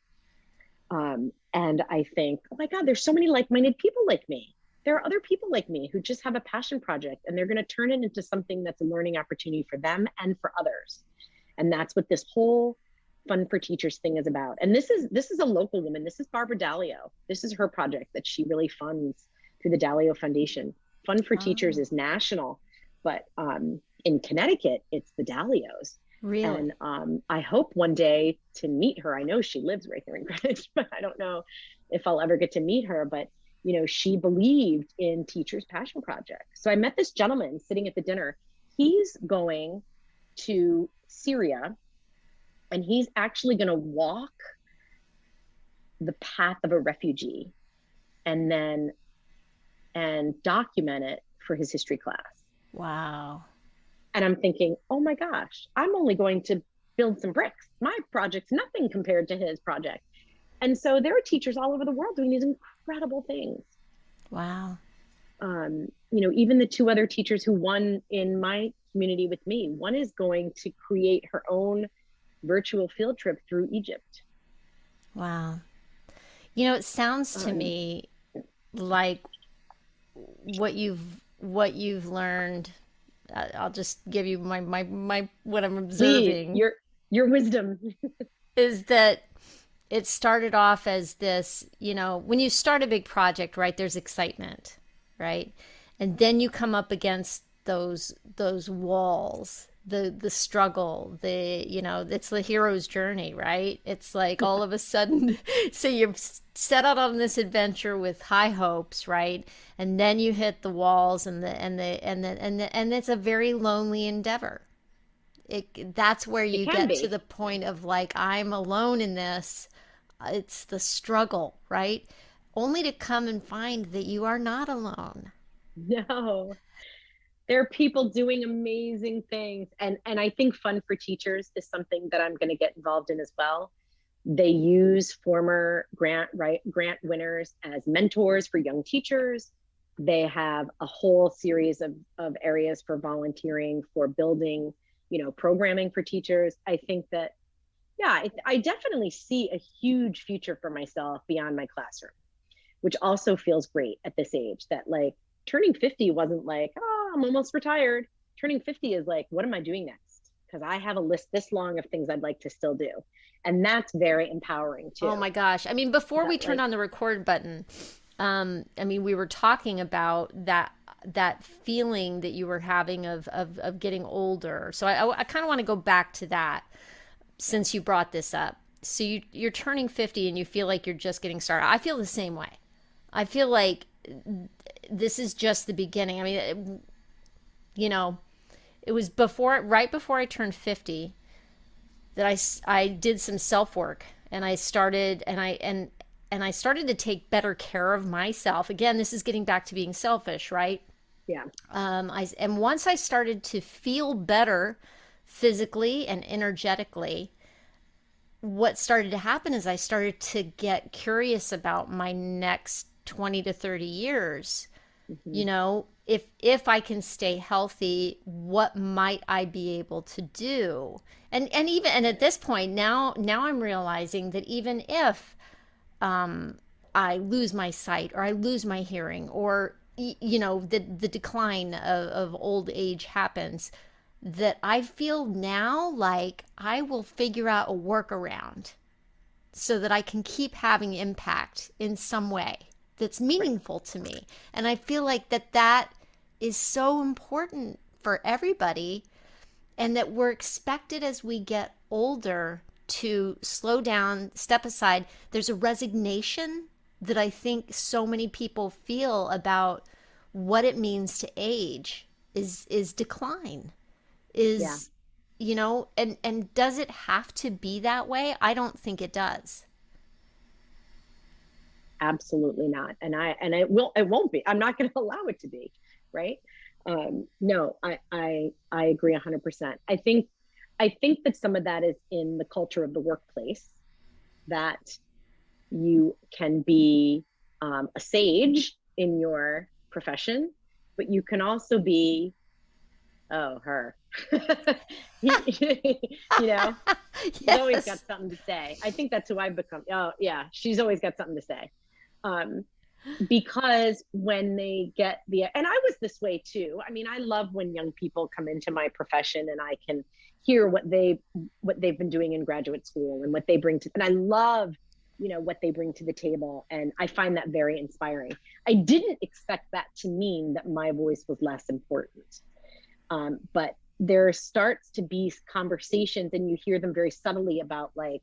and I think, oh my God, there's so many like-minded people like me. There are other people like me who just have a passion project, and they're going to turn it into something that's a learning opportunity for them and for others, and that's what this whole Fund for Teachers thing is about. And this is a local woman. This is Barbara Dalio. This is her project that she really funds through the Dalio Foundation. Fund for Teachers is national, but in Connecticut, it's the Dalios. Really? And I hope one day to meet her. I know she lives right here in Greenwich, but I don't know if I'll ever get to meet her. But she believed in Teachers Passion Project. So I met this gentleman sitting at the dinner. He's going to Syria, and he's actually going to walk the path of a refugee and document it for his history class. Wow. And I'm thinking, oh my gosh, I'm only going to build some bricks. My project's nothing compared to his project. And so there are teachers all over the world doing these incredible things. Wow. Even the two other teachers who won in my community with me, one is going to create her own virtual field trip through Egypt. Wow. It sounds to me like what you've learned. I'll just give you my what I'm observing. Please, your wisdom is that it started off as this, when you start a big project, right, there's excitement, right? And then you come up against those walls, the struggle, it's the hero's journey, right? It's like all of a sudden, so you're set out on this adventure with high hopes, right? And then you hit the walls, and it's a very lonely endeavor. That's where you get to the point of like, I'm alone in this. It's the struggle, right? Only to come and find that you are not alone. No. There are people doing amazing things. And I think Fund for Teachers is something that I'm going to get involved in as well. They use former grant winners as mentors for young teachers. They have a whole series of areas for volunteering, for building, programming for teachers. I think that, yeah, I definitely see a huge future for myself beyond my classroom, which also feels great at this age, that like turning 50 wasn't like, oh, I'm almost retired. Turning 50 is like, what am I doing next? Because I have a list this long of things I'd like to still do. And that's very empowering too. Oh my gosh. I mean, before we turned on the record button, we were talking about that feeling that you were having of getting older. So I kind of want to go back to that since you brought this up. So you're turning 50 and you feel like you're just getting started. I feel the same way. I feel like this is just the beginning. I mean, it was right before I turned 50 that I did some self work, and I started I started to take better care of myself. Again, this is getting back to being selfish, right? Yeah. And once I started to feel better physically and energetically, what started to happen is I started to get curious about my next 20 to 30 years. Mm-hmm. If I can stay healthy, what might I be able to do? And at this point now I'm realizing that even if I lose my sight, or I lose my hearing, or the decline of old age happens, that I feel now like I will figure out a workaround so that I can keep having impact in some way that's meaningful to me. And I feel like that is so important for everybody, and that we're expected as we get older to slow down, step aside. There's a resignation that I think so many people feel about what it means to age is decline. Yeah, is, and does it have to be that way? I don't think it does. absolutely not. And it won't be. I'm not going to allow it to be, right? No, I agree 100%. I think that some of that is in the culture of the workplace, that you can be a sage in your profession, but you can also be, oh, her. You know, she's always got Yes. something to say. I think that's who I've become. Oh, yeah, she's always got something to say. Um, because when they get and I was this way too. I mean, I love when young people come into my profession and I can hear what they've been doing in graduate school and what they bring to, and I love, what they bring to the table, and I find that very inspiring. I didn't expect that to mean that my voice was less important. But there starts to be conversations, and you hear them very subtly about, like,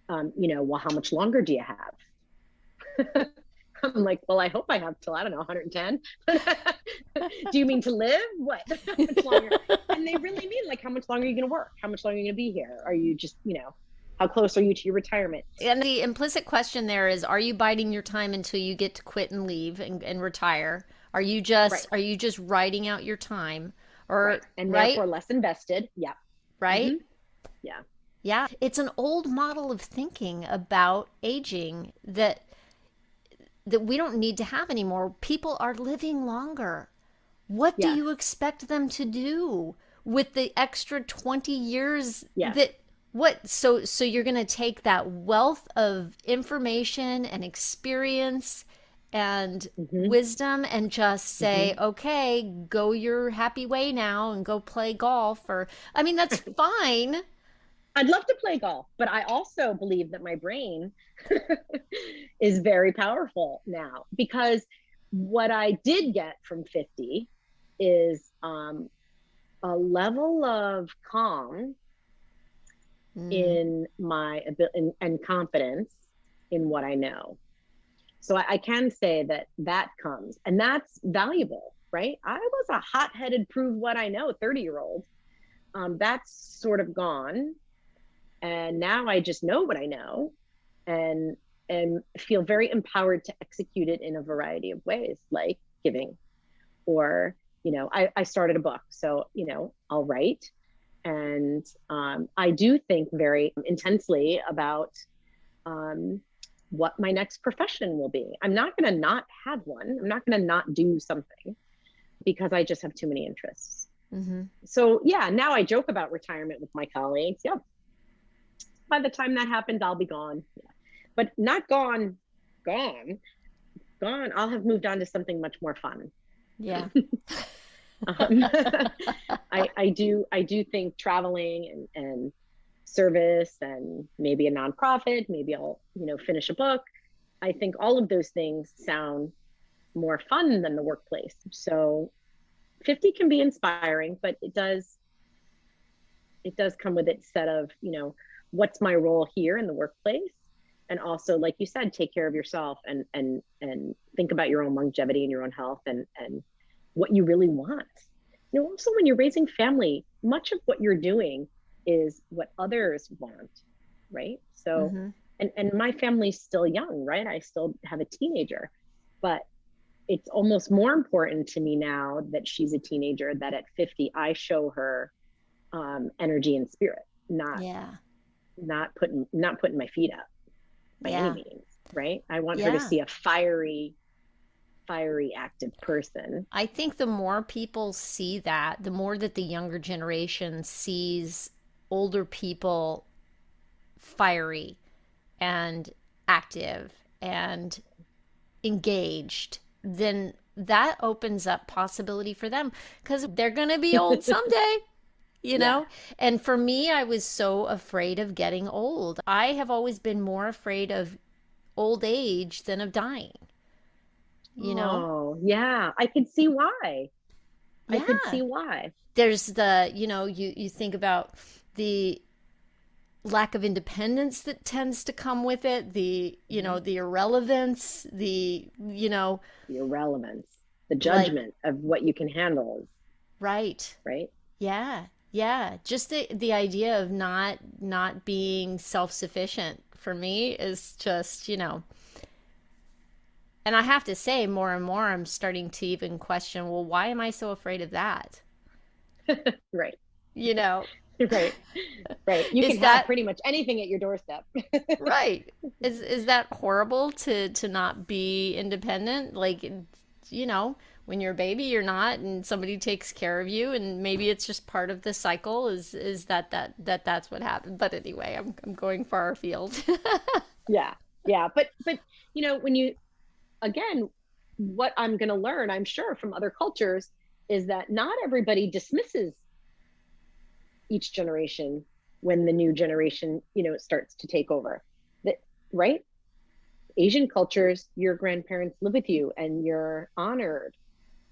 well, how much longer do you have? I'm like, well, I hope I have till, I don't know, 110. Do you mean to live? What? How much longer? And they really mean, like, how much longer are you going to work? How much longer are you going to be here? Are you just, how close are you to your retirement? And the implicit question there is, are you biding your time until you get to quit and leave and retire? Right, Are you just writing out your time? Or right. And right? therefore less invested. Yeah. Right? Mm-hmm. Yeah. Yeah. It's an old model of thinking about aging that we don't need to have anymore. People are living longer. What do Yes. you expect them to do with the extra 20 years Yes. that what so you're going to take that wealth of information and experience and Mm-hmm. wisdom and just say, Mm-hmm. okay, go your happy way now and go play golf, or I mean that's fine. I'd love to play golf, but I also believe that my brain is very powerful now, because what I did get from 50 is a level of calm Mm, in my ability and confidence in what I know. So I can say that that comes, and that's valuable, right? I was a hot-headed, prove what I know 30-year-old. That's sort of gone, and now I just know what I know, and and feel very empowered to execute it in a variety of ways, like giving, or, I started a book, so, I'll write. And I do think very intensely about um, what my next profession will be. I'm not going to not have one. I'm not going to not do something because I just have too many interests. mm-hmm. So yeah, now I joke about retirement with my colleagues. Yep. By the time that happens, I'll be gone. Yeah. But not gone, gone, gone. I'll have moved on to something much more fun. Yeah. Um, I do think traveling and service, and maybe a nonprofit, maybe I'll, finish a book. I think all of those things sound more fun than the workplace. So 50 can be inspiring, but it does come with its set of, what's my role here in the workplace? And also, like you said, take care of yourself, and think about your own longevity and your own health, and what you really want. Also, when you're raising family, much of what you're doing is what others want, right? So, Mm-hmm. and my family's still young, right? I still have a teenager, but it's almost more important to me now that she's a teenager, that at 50 I show her energy and spirit, not Yeah. not putting my feet up by any Yeah. means, right? I want her to Yeah. see a fiery active person. I think the more people see that, the more that the younger generation sees older people fiery and active and engaged, then that opens up possibility for them because they're going to be old someday, you Yeah. know? And for me, I was so afraid of getting old. I have always been more afraid of old age than of dying, you know? Oh, yeah. I could see why. I could Yeah. see why. There's the, you think about the lack of independence that tends to come with it, Mhm. the irrelevance, The irrelevance, the like, judgment of what you can handle is right. right. Yeah. Yeah, just the idea of not being self-sufficient for me is just, and I have to say more and more I'm starting to even question, well, why am I so afraid of that? Right. You know, Right. Right. You can is have that pretty much anything at your doorstep. right? Is that horrible to not be independent? Like, when you're a baby, you're not, and somebody takes care of you, and maybe it's just part of the cycle. Is that's what happened? But anyway, I'm going far afield. Yeah. Yeah. But when you again, what I'm going to learn, I'm sure, from other cultures is that not everybody dismisses each generation when the new generation, starts to take over. That right? Asian cultures, your grandparents live with you and you're honored,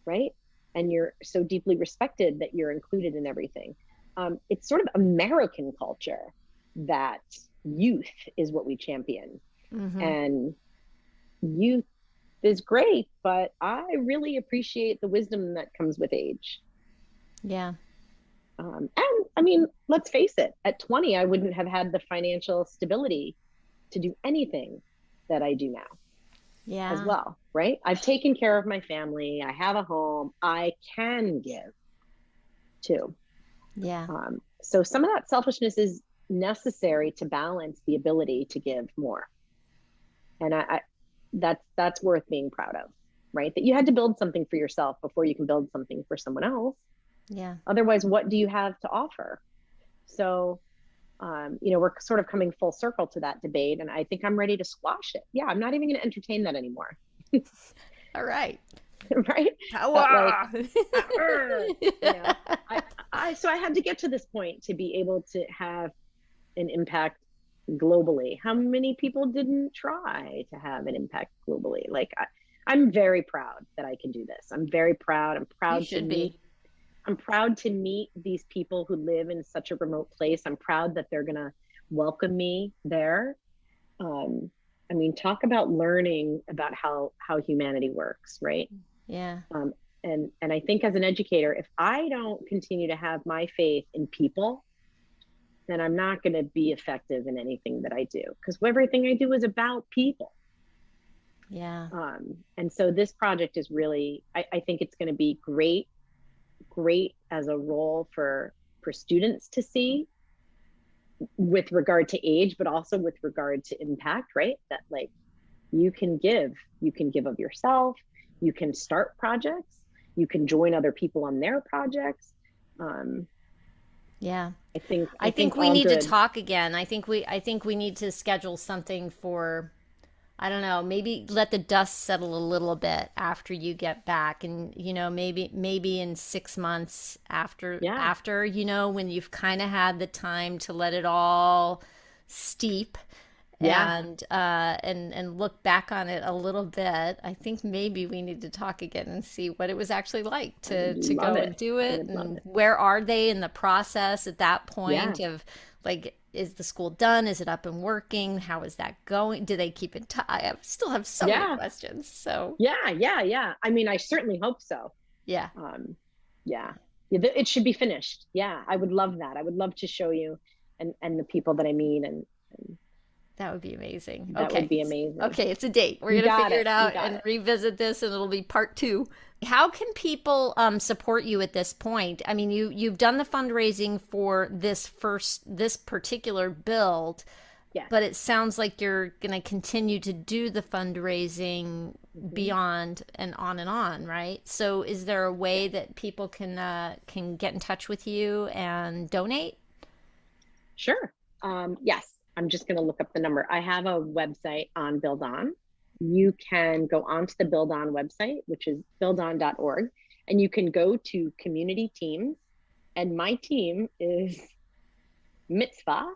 right? And you're so deeply respected that you're included in everything. It's sort of American culture that youth is what we champion. Hmm. And youth is great, but I really appreciate the wisdom that comes with age. Yeah. And I mean, let's face it, at 20, I wouldn't have had the financial stability to do anything that I do now as Yeah. well, right? I've taken care of my family. I have a home. I can give too. Yeah. So some of that selfishness is necessary to balance the ability to give more. And that's worth being proud of, right? That you had to build something for yourself before you can build something for someone else. Yeah. Otherwise, what do you have to offer? So, we're sort of coming full circle to that debate, and I think I'm ready to squash it. Yeah, I'm not even going to entertain that anymore. All right. Right? Like, Power. you know, so I had to get to this point to be able to have an impact globally. How many people didn't try to have an impact globally? Like, I'm very proud that I can do this. I'm very proud. You should be. I'm proud to meet these people who live in such a remote place. I'm proud that they're going to welcome me there. Um, I mean, talk about learning about how humanity works, right? Yeah. Um, and I think as an educator, if I don't continue to have my faith in people, then I'm not going to be effective in anything that I do because everything I do is about people. Yeah. And so this project is really, I think it's going to be great as a role for students to see with regard to age, but also with regard to impact, right? That like you can give of yourself, you can start projects, you can join other people on their projects. Um, Yeah. I I think think we all need to good. talk again. I think we need to schedule something for, I don't know, maybe let the dust settle a little bit after you get back, and maybe in 6 months Yeah, when you've kind of had the time to let it all steep, yeah, and look back on it a little bit. I think maybe we need to talk again and see what it was actually like I would to love go it. and do I it, would love and it. where are they in the process at that Yeah, point of, like, is the school done? Is it up and working? How is that going? Do they keep in touch? Still have so many yeah, questions. So yeah. I mean, I certainly hope so. yeah, Um, yeah, it should be finished. Yeah, I would love that. I would love to show you and the people that I meet, and that would be amazing. that would Okay. be amazing. Okay, it's a date. We're You gonna got figure it. it You out got and it. revisit this, and it'll be part two. How can people support you at this point? I mean, you've done the fundraising for this particular build, Yes. but it sounds like you're gonna continue to do the fundraising Hmm. beyond and on, right? So, is there a Yeah. way that people can get in touch with you and donate? Sure. Yes. I'm just going to look up the number. I have a website on Build On. You can go onto the Build On website, which is buildon.org, and you can go to community teams. And my team is mitzvah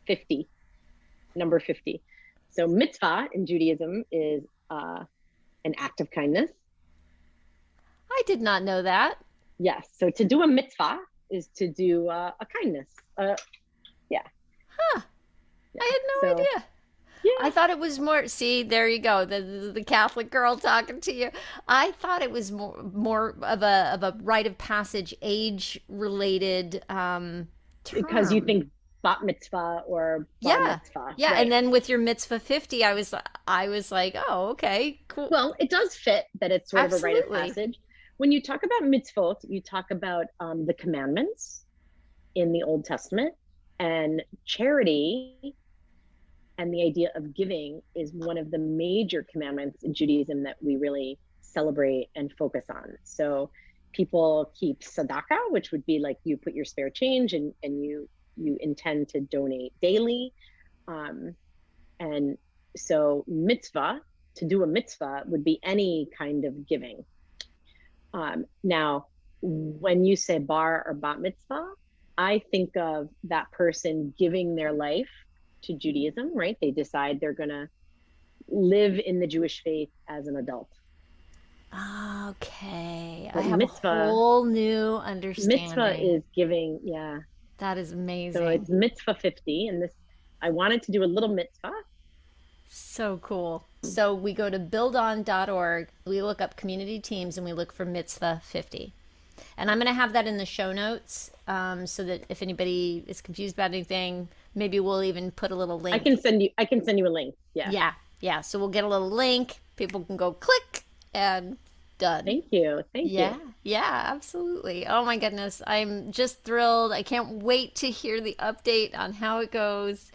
50, number 50. So mitzvah in Judaism is an act of kindness. I did not know that. Yes. So to do a mitzvah is to do a kindness. Yeah. Huh. I Yeah. had no So idea. yeah, I thought it was more, see, there you go, the Catholic girl talking to you. I thought it was more of a rite of passage, age related Because you term. think bat mitzvah or bar Yeah. mitzvah, Yeah, and right? then with your mitzvah 50, I was like, "Oh, okay, cool." Well, it does fit that it's sort of a rite of Absolutely. passage. When you talk about mitzvot, you talk about the commandments in the Old Testament, and charity and the idea of giving is one of the major commandments in Judaism that we really celebrate and focus on. So people keep tzedakah, which would be like you put your spare change and you intend to donate daily. Um, and so mitzvah, to do a mitzvah would be any kind of giving. Now, when you say bar or bat mitzvah, I think of that person giving their life to Judaism, right? They decide they're going to live in the Jewish faith as an adult. Okay. I But have a whole new mitzvah understanding. is giving, yeah. That is So amazing. it's mitzvah 50. And this, I wanted to do a little mitzvah. So cool. So we go to buildon.org, we look up community teams, and we look for Mitzvah 50. And I'm going to have that in the show notes so that if anybody is confused about anything, maybe we'll even put a little link. I can send you a link. Yeah. Yeah, yeah. So we'll get a little link. People can go click and done. Thank you. Thank Yeah, you. yeah, absolutely. Oh my goodness. I'm just thrilled. I can't wait to hear the update on how it goes.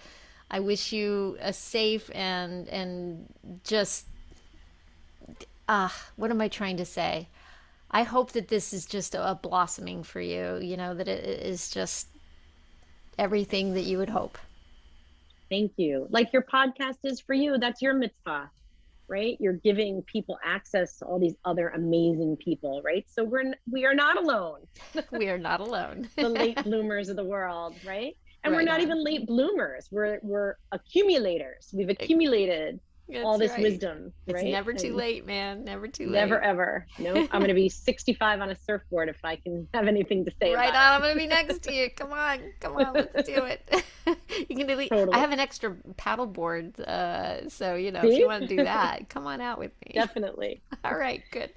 I wish you a safe and just what am I trying to say? I hope that this is just a blossoming for you, that it is just everything that you would hope. Thank you. Like your podcast is for you. That's your mitzvah, right? You're giving people access to all these other amazing people, right? So we are not alone. We are not alone. The late bloomers of the world, right? And we're Right not on. even late bloomers. We're accumulators. We've accumulated all That's this right. wisdom, It's right? never too And late, man. Never too never late. ever. Nope. I'm gonna be 65 on a surfboard if I can have anything to say Right about on. I'm it. gonna be next to you. Come on. Come on. Let's do it. You can delete. I Totally. have an extra paddle board. So, if you See? want to do that, come on out with me. Definitely. All right. Good.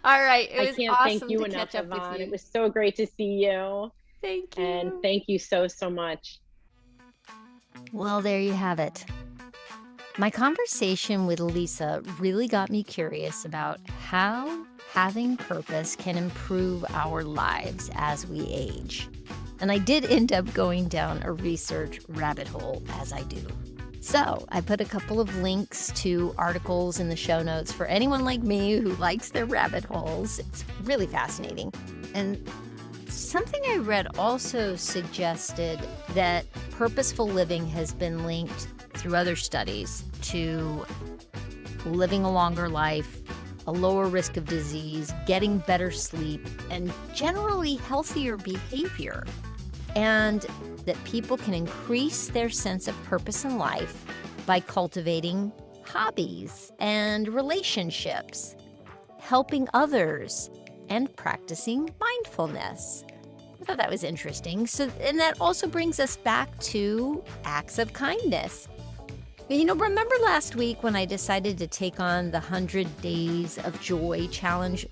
All right. It I was can't thank awesome you to enough, catch up with Yvonne. It you. was so great to see you. Thank And you. thank you so, so much. Well, there you have it. My conversation with Lisa really got me curious about how having purpose can improve our lives as we age. And I did end up going down a research rabbit hole, as I do. So I put a couple of links to articles in the show notes for anyone like me who likes their rabbit holes. It's really fascinating. And something I read also suggested that purposeful living has been linked through other studies to living a longer life, a lower risk of disease, getting better sleep, and generally healthier behavior. And that people can increase their sense of purpose in life by cultivating hobbies and relationships, helping others, and practicing mindfulness. I thought that was interesting. And that also brings us back to acts of kindness. Remember last week when I decided to take on the 100 Days of Joy challenge?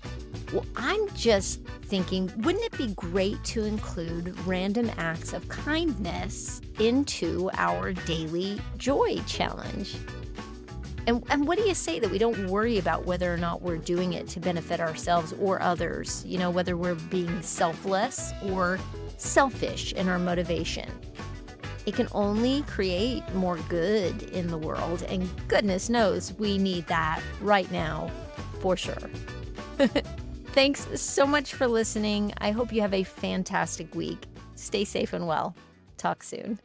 Well, I'm just thinking, wouldn't it be great to include random acts of kindness into our daily joy challenge? And what do you say that we don't worry about whether or not we're doing it to benefit ourselves or others? Whether we're being selfless or selfish in our motivation. It can only create more good in the world, and goodness knows we need that right now, for sure. Thanks so much for listening. I hope you have a fantastic week. Stay safe and well. Talk soon.